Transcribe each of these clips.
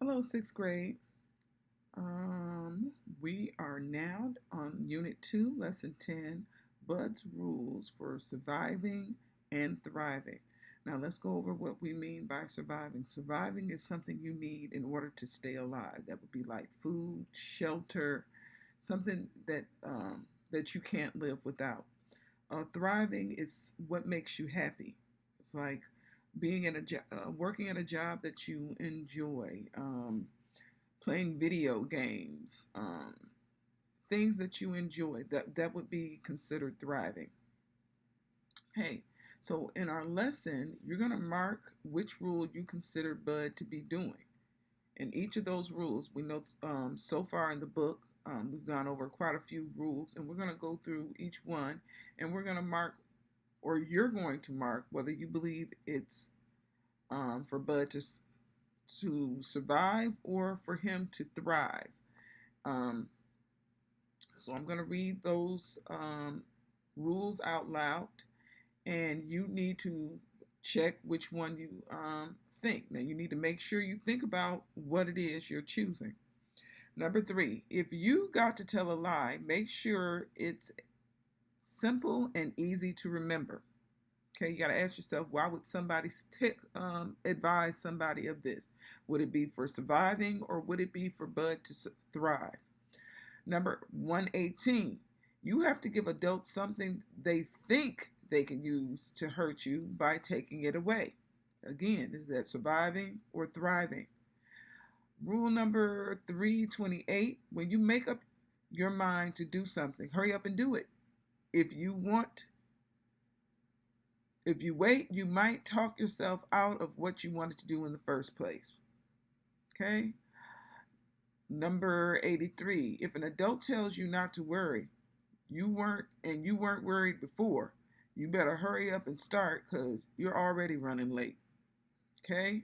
Hello, sixth grade. We are now on Unit 2, Lesson 10, Bud's Rules for Surviving and Thriving. Now, let's go over what we mean by surviving. Surviving is something you need in order to stay alive. That would be like food, shelter, something that you can't live without. Thriving is what makes you happy. It's like being in working at a job that you enjoy. Playing video games, things that you enjoy, that would be considered thriving. Hey, so in our lesson, you're going to mark which rule you consider Bud to be doing. And each of those rules, we know so far in the book, we've gone over quite a few rules, and we're going to go through each one, and we're going to mark, or you're going to mark, whether you believe it's for Bud to survive or for him to thrive. Um, so I'm going to read those rules out loud, and you need to check which one you think. Now, you need to make sure you think about what it is you're choosing. Number 3, if you got to tell a lie, make sure it's simple and easy to remember. Okay, you got to ask yourself, why would somebody advise somebody of this? Would it be for surviving or would it be for Bud to thrive? Number 118, you have to give adults something they think they can use to hurt you by taking it away. Again, is that surviving or thriving? Rule number 328, when you make up your mind to do something, hurry up and do it. If you wait, you might talk yourself out of what you wanted to do in the first place. Okay? Number 83, if an adult tells you not to worry, you weren't worried before, you better hurry up and start because you're already running late. Okay?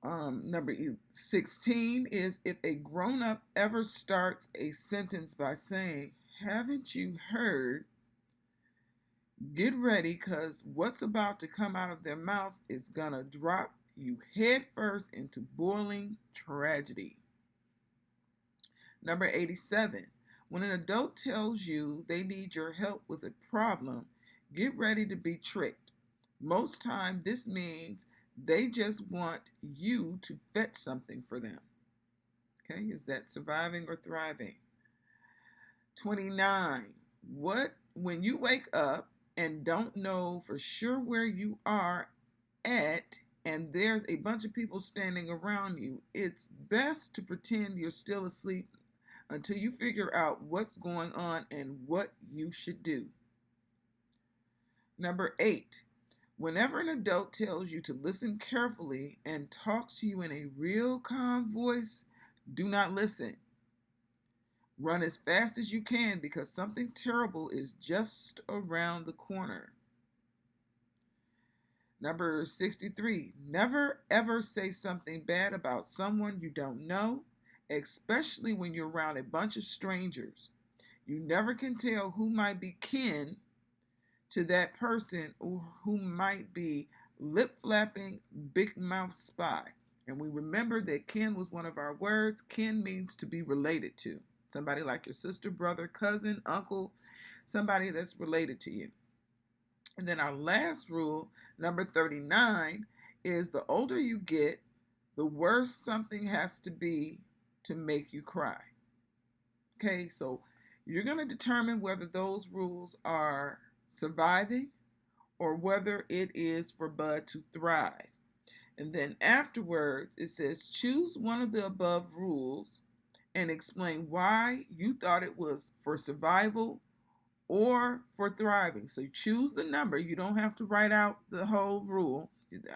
Number 16 is if a grown up ever starts a sentence by saying, haven't you heard? Get ready because what's about to come out of their mouth is gonna drop you headfirst into boiling tragedy. Number 87, when an adult tells you they need your help with a problem, get ready to be tricked. Most time this means they just want you to fetch something for them. Okay, is that surviving or thriving? 29, when you wake up and don't know for sure where you are at and there's a bunch of people standing around you, it's best to pretend you're still asleep until you figure out what's going on and what you should do. Number 8, whenever an adult tells you to listen carefully and talks to you in a real calm voice, do not listen. Run as fast as you can because something terrible is just around the corner. Number 63, never ever say something bad about someone you don't know, especially when you're around a bunch of strangers. You never can tell who might be kin to that person or who might be lip flapping, big mouth spy. And we remember that kin was one of our words. Kin means to be related to. Somebody like your sister, brother, cousin, uncle, somebody that's related to you. And then our last rule, number 39, is the older you get, the worse something has to be to make you cry. Okay, so you're going to determine whether those rules are surviving or whether it is for Bud to thrive. And then afterwards, it says choose one of the above rules and explain why you thought it was for survival or for thriving. So choose the number. You don't have to write out the whole rule.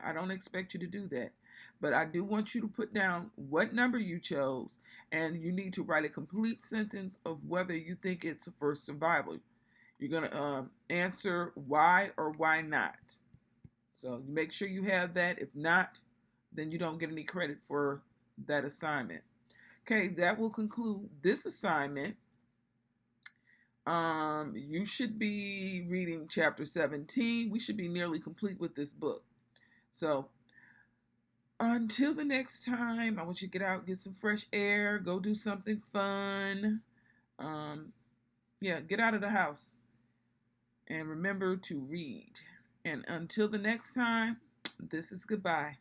I don't expect you to do that. But I do want you to put down what number you chose, and you need to write a complete sentence of whether you think it's for survival. You're going to answer why or why not. So you make sure you have that. If not, then you don't get any credit for that assignment. Okay, that will conclude this assignment. You should be reading chapter 17. We should be nearly complete with this book. So Until the next time, I want you to get out, get some fresh air, go do something fun. Yeah, get out of the house and remember to read. And until the next time, this is goodbye.